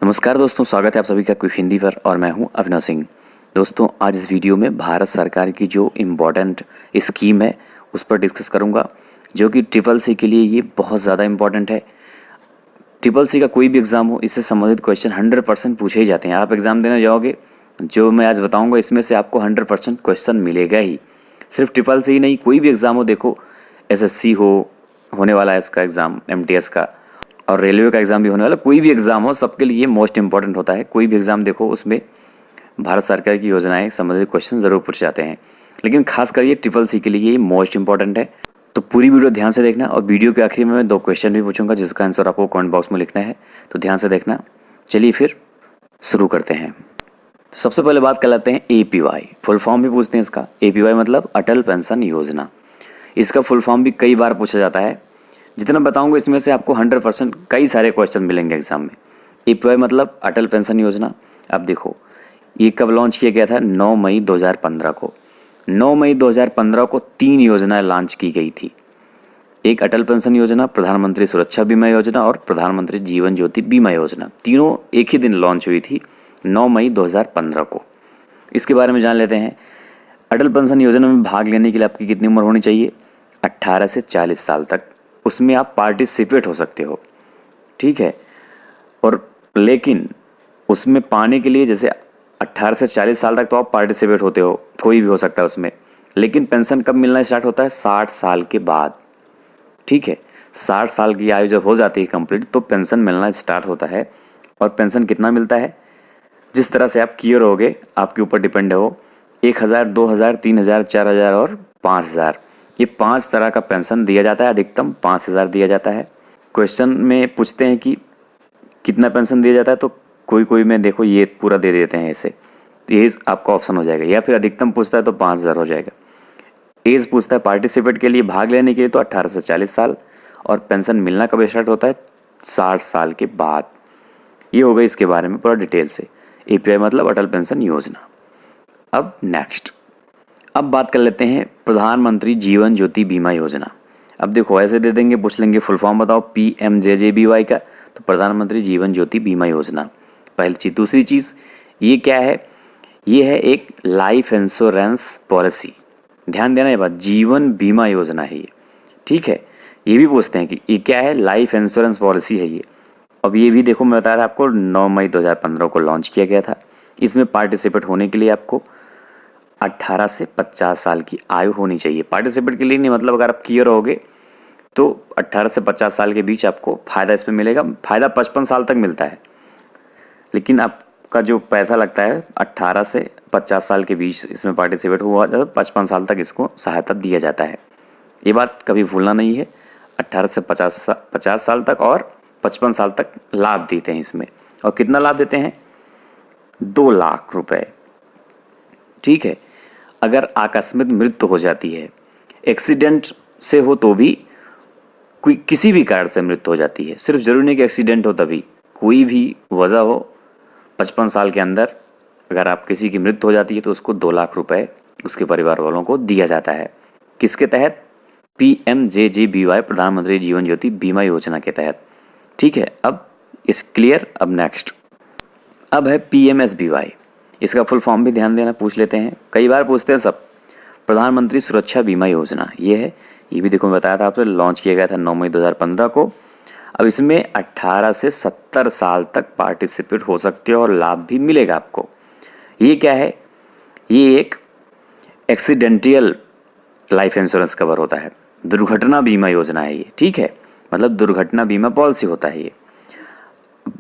नमस्कार दोस्तों, स्वागत है आप सभी का क्विक हिंदी पर और मैं हूं अभिनव सिंह। दोस्तों, आज इस वीडियो में भारत सरकार की जो इम्पोर्टेंट स्कीम है उस पर डिस्कस करूंगा, जो कि ट्रिपल सी के लिए ये बहुत ज़्यादा इम्पोर्टेंट है। ट्रिपल सी का कोई भी एग्ज़ाम हो, इससे संबंधित क्वेश्चन 100% पूछे ही जाते हैं। आप एग्ज़ाम देने जाओगे, जो मैं आज बताऊँगा इसमें से आपको 100% क्वेश्चन मिलेगा ही। सिर्फ ट्रिपल सी ही नहीं, कोई भी एग्ज़ाम हो, देखो SSC होने वाला है इसका एग्ज़ाम, MTS का, और रेलवे का एग्ज़ाम भी होने वाला। कोई भी एग्ज़ाम हो, सबके लिए मोस्ट इंपॉर्टेंट होता है। कोई भी एग्ज़ाम देखो, उसमें भारत सरकार की योजनाएं संबंधित क्वेश्चन ज़रूर पूछे जाते हैं, लेकिन खासकर ये ट्रिपल सी के लिए ये मोस्ट इंपॉर्टेंट है। तो पूरी वीडियो ध्यान से देखना, और वीडियो के आखिर में मैं 2 क्वेश्चन भी पूछूंगा जिसका आंसर आपको कमेंट बॉक्स में लिखना है, तो ध्यान से देखना। चलिए फिर शुरू करते हैं। तो सबसे पहले बात कर लेते हैं APY। फुल फॉर्म भी पूछते हैं इसका। APY मतलब अटल पेंशन योजना। इसका फुल फॉर्म भी कई बार पूछा जाता है। जितना बताऊंगा इसमें से आपको 100% कई सारे क्वेश्चन मिलेंगे एग्जाम में। APY मतलब अटल पेंशन योजना। अब देखो, ये कब लॉन्च किया गया था? 9 मई 2015 को। 9 मई 2015 को 3 योजनाएं लॉन्च की गई थी। एक अटल पेंशन योजना, प्रधानमंत्री सुरक्षा बीमा योजना और प्रधानमंत्री जीवन ज्योति बीमा योजना। तीनों एक ही दिन लॉन्च हुई थी, 9 मई 2015 को। इसके बारे में जान लेते हैं। अटल पेंशन योजना में भाग लेने के लिए आपकी कितनी उम्र होनी चाहिए? 18 से 40 साल तक उसमें आप पार्टिसिपेट हो सकते हो, ठीक है। और लेकिन उसमें पाने के लिए, जैसे 18 से 40 साल तक तो आप पार्टिसिपेट होते हो, कोई भी हो सकता है उसमें, लेकिन पेंशन कब मिलना स्टार्ट होता है? 60 साल के बाद, ठीक है। 60 साल की आयु जब हो जाती है कंप्लीट, तो पेंशन मिलना स्टार्ट होता है। और पेंशन कितना मिलता है? जिस तरह से आप किए रहोगे आपके ऊपर डिपेंड है वो। 1000, 2000, 3000, 4000 और 5000, ये 5 तरह का पेंशन दिया जाता है। अधिकतम 5000 दिया जाता है। क्वेश्चन में पूछते हैं कि कितना पेंशन दिया जाता है, तो कोई में देखो ये पूरा दे देते हैं ऐसे, ये आपका ऑप्शन हो जाएगा। या फिर अधिकतम पूछता है तो 5000 हो जाएगा। एज पूछता है पार्टिसिपेट के लिए, भाग लेने के लिए, तो 18 से 40 साल। और पेंशन मिलना कब स्टार्ट होता है? 60 साल के बाद। ये हो गई इसके बारे में पूरा डिटेल से। APY मतलब अटल पेंशन योजना। अब नेक्स्ट, अब बात कर लेते हैं प्रधानमंत्री जीवन ज्योति बीमा योजना। अब देखो, ऐसे दे देंगे, पूछ लेंगे फुल फॉर्म बताओ PMJJBY का, तो प्रधानमंत्री जीवन ज्योति बीमा योजना पहली चीज़। दूसरी चीज़, ये क्या है? ये है एक लाइफ इंश्योरेंस पॉलिसी। ध्यान देना ये बात, जीवन बीमा योजना है ये, ठीक है। ये भी पूछते हैं कि ये क्या है? लाइफ इंश्योरेंस पॉलिसी है ये। अब ये भी देखो, मैं बताया था आपको 9 मई 2015 को लॉन्च किया गया था। इसमें पार्टिसिपेट होने के लिए आपको 18 से 50 साल की आयु होनी चाहिए। पार्टिसिपेट के लिए नहीं, मतलब अगर आप किए रहोगे तो 18 से 50 साल के बीच आपको फ़ायदा इसमें मिलेगा। फ़ायदा 55 साल तक मिलता है, लेकिन आपका जो पैसा लगता है 18 से 50 साल के बीच इसमें पार्टिसिपेट हुआ, 55 साल तक इसको सहायता दिया जाता है। ये बात कभी भूलना नहीं है। 18 से 50 साल तक और 55 साल तक लाभ देते हैं इसमें। और कितना लाभ देते हैं? 2 लाख रुपए, ठीक है। अगर आकस्मिक मृत्यु हो जाती है, एक्सीडेंट से हो तो भी, कोई किसी भी कारण से मृत्यु हो जाती है, सिर्फ जरूरी नहीं कि एक्सीडेंट हो तभी, कोई भी वजह हो, 55 साल के अंदर अगर आप किसी की मृत्यु हो जाती है तो उसको 2 लाख रुपए उसके परिवार वालों को दिया जाता है। किसके तहत? PMJJBY प्रधानमंत्री जीवन ज्योति बीमा योजना के तहत, ठीक है। अब इस क्लियर। अब नेक्स्ट, अब है PMSBY। इसका फुल फॉर्म भी ध्यान देना, पूछ लेते हैं, कई बार पूछते हैं सब। प्रधानमंत्री सुरक्षा बीमा योजना ये है। ये भी देखो, मैं बताया था आपसे, लॉन्च किया गया था 9 मई 2015 को। अब इसमें 18 से 70 साल तक पार्टिसिपेट हो सकते हो और लाभ भी मिलेगा आपको। ये क्या है? ये एक एक्सीडेंटियल लाइफ इंश्योरेंस कवर होता है, दुर्घटना बीमा योजना है ये, ठीक है। मतलब दुर्घटना बीमा पॉलिसी होता है ये।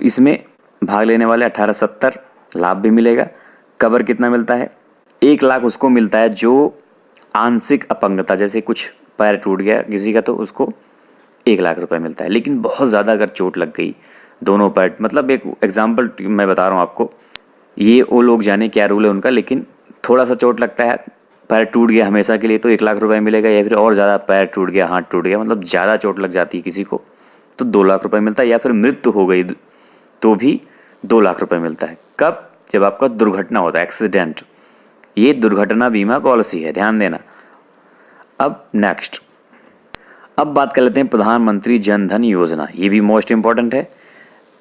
इसमें भाग लेने वाले 18-70, लाभ भी मिलेगा। कवर कितना मिलता है? 1 लाख उसको मिलता है जो आंशिक अपंगता, जैसे कुछ पैर टूट गया किसी का, तो उसको 1 लाख रुपए मिलता है। लेकिन बहुत ज़्यादा अगर चोट लग गई, दोनों पैर, मतलब एक एग्जाम्पल मैं बता रहा हूँ आपको, ये वो लोग जाने क्या रूल है उनका, लेकिन थोड़ा सा चोट लगता है, पैर टूट गया हमेशा के लिए, तो 1 लाख रुपए मिलेगा। या फिर और ज़्यादा पैर टूट गया, हाथ टूट गया, मतलब ज़्यादा चोट लग जाती है किसी को, तो 2 लाख रुपए मिलता है। या फिर मृत्यु हो गई तो भी 2 लाख रुपए मिलता है। कब? जब आपका दुर्घटना होता है, एक्सीडेंट। ये दुर्घटना बीमा पॉलिसी है, ध्यान देना। अब नेक्स्ट, अब बात कर लेते हैं प्रधानमंत्री जन धन योजना। ये भी मोस्ट इंपॉर्टेंट है।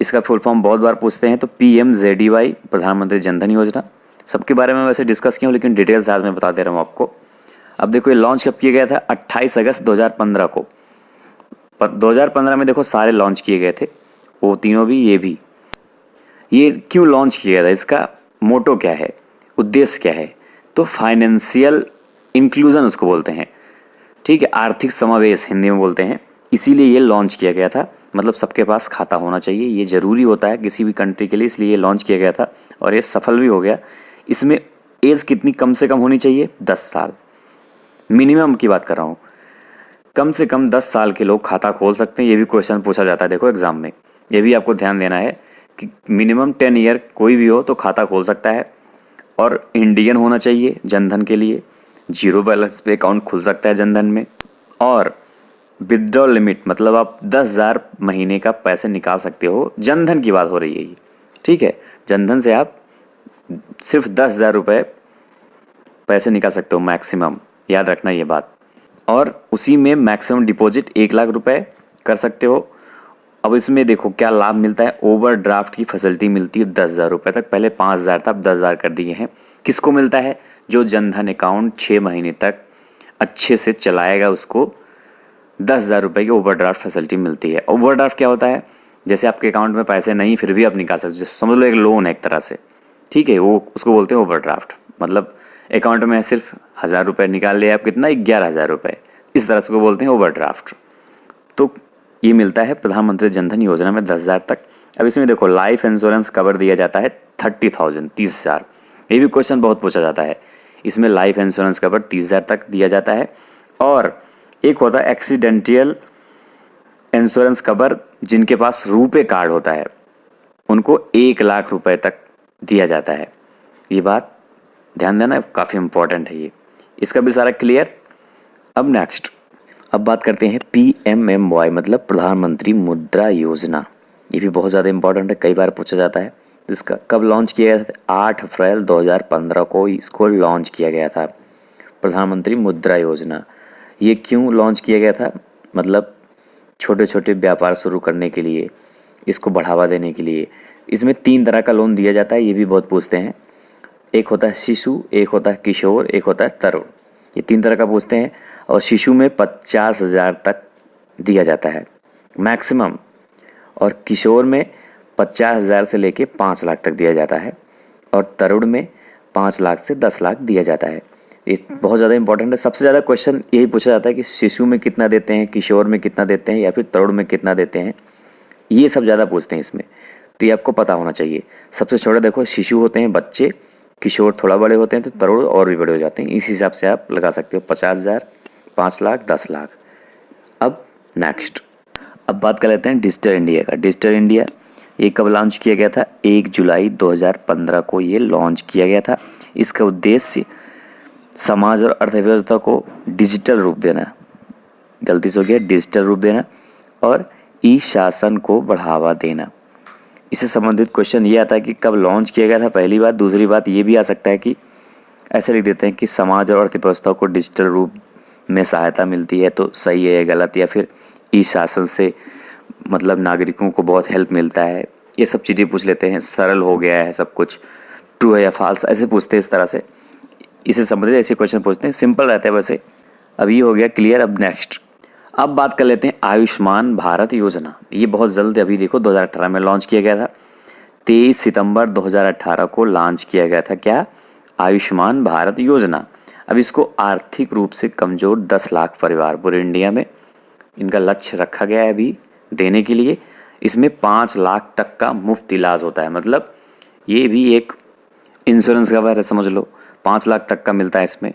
इसका फुल फॉर्म बहुत बार पूछते हैं, तो PMJDY प्रधानमंत्री जनधन योजना। सबके बारे में वैसे डिस्कस किया हूँ, लेकिन डिटेल्स आज मैं बता दे रहा हूँ आपको। अब देखो ये लॉन्च कब किया गया था, 28 अगस्त 2015 को। 2015 में देखो सारे लॉन्च किए गए थे, वो तीनों भी, ये भी। ये क्यों लॉन्च किया था, इसका मोटो क्या है, उद्देश्य क्या है, तो फाइनेंशियल इंक्लूजन उसको बोलते हैं, ठीक है, आर्थिक समावेश हिंदी में बोलते हैं। इसीलिए ये लॉन्च किया गया था, मतलब सबके पास खाता होना चाहिए, ये ज़रूरी होता है किसी भी कंट्री के लिए, इसलिए ये लॉन्च किया गया था और ये सफल भी हो गया। इसमें एज कितनी कम से कम होनी चाहिए, 10 साल मिनिमम की बात कर रहा हूँ। कम से कम 10 साल के लोग खाता खोल सकते हैं, ये भी क्वेश्चन पूछा जाता है देखो एग्जाम में। ये भी आपको ध्यान देना है कि मिनिमम 10 ईयर कोई भी हो तो खाता खोल सकता है, और इंडियन होना चाहिए जनधन के लिए। 0 बैलेंस पे अकाउंट खुल सकता है जनधन में, और विदड्रॉ लिमिट मतलब आप 10,000 महीने का पैसे निकाल सकते हो। जनधन की बात हो रही है ये, ठीक है। जनधन से आप सिर्फ 10,000 रुपये पैसे निकाल सकते हो मैक्सिमम, याद रखना ये बात। और उसी में मैक्सिमम डिपॉजिट 1 लाख रुपए कर सकते हो। अब इसमें देखो क्या लाभ मिलता है, ओवरड्राफ्ट की फैसिलिटी मिलती है 10,000 रुपये तक। पहले 5,000 था, अब 10,000 कर दिए हैं। किसको मिलता है, जो जनधन अकाउंट 6 महीने तक अच्छे से चलाएगा उसको 10,000 रुपये की ओवरड्राफ्ट फैसिलिटी मिलती है। ओवरड्राफ्ट क्या होता है, जैसे आपके अकाउंट में पैसे नहीं फिर भी आप निकाल सकते हो, समझ लो एक लोन है एक तरह से, ठीक है, वो उसको बोलते हैं ओवरड्राफ्ट। मतलब अकाउंट में सिर्फ 1,000 रुपये निकाल लिया आप, कितना, 11,000 रुपये, इस तरह से को बोलते हैं ओवरड्राफ्ट। तो ये मिलता है प्रधानमंत्री जनधन योजना में 10,000 तक। अब इसमें देखो लाइफ इंश्योरेंस कवर दिया जाता है 30,000, 30,000। ये भी क्वेश्चन बहुत पूछा जाता है, इसमें लाइफ इंश्योरेंस कवर 30,000 तक दिया जाता है। और एक होता है एक्सीडेंटल इंश्योरेंस कवर, जिनके पास रुपे कार्ड होता है उनको 1 लाख रुपए तक दिया जाता है। ये बात ध्यान देना, काफ़ी इंपॉर्टेंट है ये। इसका भी सारा क्लियर। अब नेक्स्ट, अब बात करते हैं PMMY मतलब प्रधानमंत्री मुद्रा योजना। ये भी बहुत ज़्यादा इंपॉर्टेंट है, कई बार पूछा जाता है। इसका कब लॉन्च किया गया था, 8 अप्रैल 2015 को इसको लॉन्च किया गया था, प्रधानमंत्री मुद्रा योजना। ये क्यों लॉन्च किया गया था, मतलब छोटे छोटे व्यापार शुरू करने के लिए, इसको बढ़ावा देने के लिए। इसमें 3 तरह का लोन दिया जाता है, ये भी बहुत पूछते हैं। एक होता है शिशु, एक होता है किशोर, एक होता है तरुण। ये 3 तरह का पूछते हैं। और शिशु में 50,000 तक दिया जाता है मैक्सिमम, और किशोर में 50,000 से लेके 5 लाख तक दिया जाता है, और तरुण में 5 लाख से 10 लाख दिया जाता है। ये बहुत ज़्यादा इंपॉर्टेंट है। सबसे ज़्यादा क्वेश्चन यही पूछा जाता है कि शिशु में कितना देते हैं, किशोर में कितना देते हैं, या फिर तरुण में कितना देते हैं। ये सब ज़्यादा पूछते हैं इसमें, तो ये आपको पता होना चाहिए। सबसे छोटा देखो शिशु होते हैं बच्चे, किशोर थोड़ा बड़े होते हैं, तो तरुण और भी बड़े हो जाते हैं। इस हिसाब से आप लगा सकते हो 50,000, 5 लाख, 10 लाख। अब नेक्स्ट, अब बात कर लेते हैं डिजिटल इंडिया का। डिजिटल इंडिया ये कब लॉन्च किया गया था, 1 जुलाई 2015 को ये लॉन्च किया गया था। इसका उद्देश्य समाज और अर्थव्यवस्था को डिजिटल रूप देना, गलती से हो गया, डिजिटल रूप देना, और ई शासन को बढ़ावा देना। इससे संबंधित क्वेश्चन ये आता है कि कब लॉन्च किया गया था, पहली बात। दूसरी बात ये भी आ सकता है कि ऐसे लिख देते हैं कि समाज और अर्थव्यवस्था को डिजिटल रूप में सहायता मिलती है, तो सही है या गलत, या फिर ई शासन से मतलब नागरिकों को बहुत हेल्प मिलता है। ये सब चीज़ें पूछ लेते हैं, सरल हो गया है सब कुछ, ट्रू है या फाल्स, ऐसे पूछते हैं इस तरह से। इससे संबंधित ऐसे क्वेश्चन पूछते हैं, सिंपल रहते हैं वैसे। अब ये हो गया क्लियर। अब नेक्स्ट, अब बात कर लेते हैं आयुष्मान भारत योजना। ये बहुत जल्द अभी देखो 2018 में लॉन्च किया गया था, 23 सितंबर 2018 को लॉन्च किया गया था। क्या, आयुष्मान भारत योजना। अब इसको आर्थिक रूप से कमज़ोर 10 लाख परिवार पूरे इंडिया में इनका लक्ष्य रखा गया है अभी देने के लिए। इसमें 5 लाख तक का मुफ्त इलाज होता है, मतलब ये भी एक इंश्योरेंस कवर है समझ लो। 5 लाख तक का मिलता है इसमें,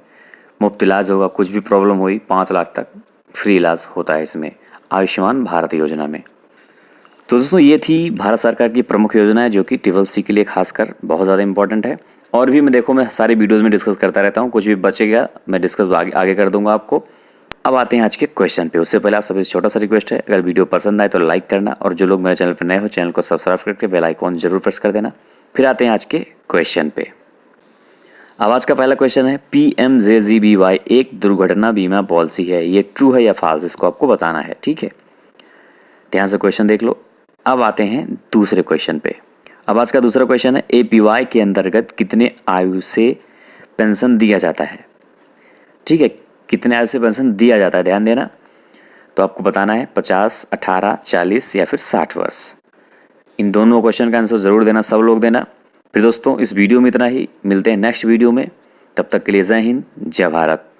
मुफ्त इलाज होगा, कुछ भी प्रॉब्लम हुई 5 लाख तक फ्री इलाज होता है इसमें आयुष्मान भारत योजना में। तो दोस्तों ये थी भारत सरकार की प्रमुख योजना है, जो कि TCC के लिए खासकर बहुत ज़्यादा इंपॉर्टेंट है। और भी मैं देखो मैं सारी वीडियोज़ में डिस्कस करता रहता हूँ, कुछ भी बचेगा मैं डिस्कस आगे कर दूंगा आपको। अब आते हैं आज के क्वेश्चन पे। उससे पहले आप सभी छोटा सा रिक्वेस्ट है, अगर वीडियो पसंद आए तो लाइक करना, और जो लोग मेरे चैनल पर नए हो चैनल को सब्सक्राइब करके बेल आइकॉन जरूर प्रेस कर देना। फिर आते हैं आज के क्वेश्चन पे। अब आज का पहला क्वेश्चन है, PMJJBY एक दुर्घटना बीमा पॉलिसी है, ये ट्रू है या फॉल्स, इसको आपको बताना है, ठीक है। ध्यान से क्वेश्चन देख लो। अब आते हैं दूसरे क्वेश्चन पे। अब आज का दूसरा क्वेश्चन है एपीवाई के अंतर्गत कितने आयु से पेंशन दिया जाता है। ठीक है, कितने आयु से पेंशन दिया जाता है, ध्यान देना। तो आपको बताना है 50, 18, 40 या फिर 60 वर्ष। इन दोनों क्वेश्चन का आंसर ज़रूर देना, सब लोग देना। फिर दोस्तों इस वीडियो में इतना ही, मिलते हैं नेक्स्ट वीडियो में। तब तक के लिए जय हिंद, जय भारत।